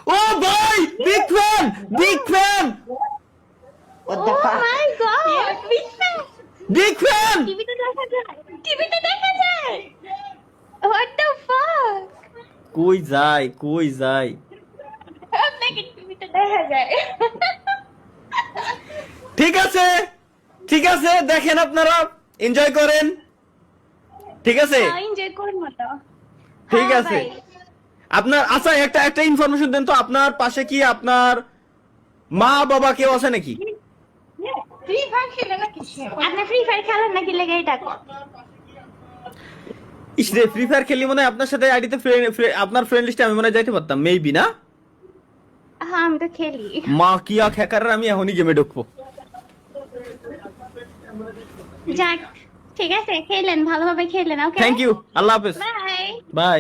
ও ভাই big fan What the Oh fuck? my god! Big fan টিভিতে দেখা যায়। টিভিতে দেখা যায়। What the fuck? কই যায় আপনাকে টিভিতে দেখা যায়। ঠিক আছে দেখেন আপনারা এনজয় করেন ঠিক আছে এনজয় করবো তো। ঠিক হ্যাঁ আছে ভাই। আপনার আচ্ছা একটা ইনফরমেশন দেন তো আপনার পাশে কি আপনার মা বাবা কেউ আছে নাকি ফ্রি ফায়ার খেলে নাকি সে? আপনি ফ্রি ফায়ার খেলেন নাকি লেগে এটা? ইসরে ফ্রি ফায়ার খেলি মনে হয় আপনার সাথে আইডিতে আপনার ফ্রেন্ড লিস্টে আমি মনে হয় যাইতে পারতাম মেবি না হ্যাঁ আমি তো খেলি। মা কিয়া হ্যাকার আমি এখনই গেমে ঢুকবো যাক ঠিক আছে খেলেন ভালোভাবে খেলেন ওকে থ্যাংক ইউ আল্লাহ হাফেজ বাই। বাই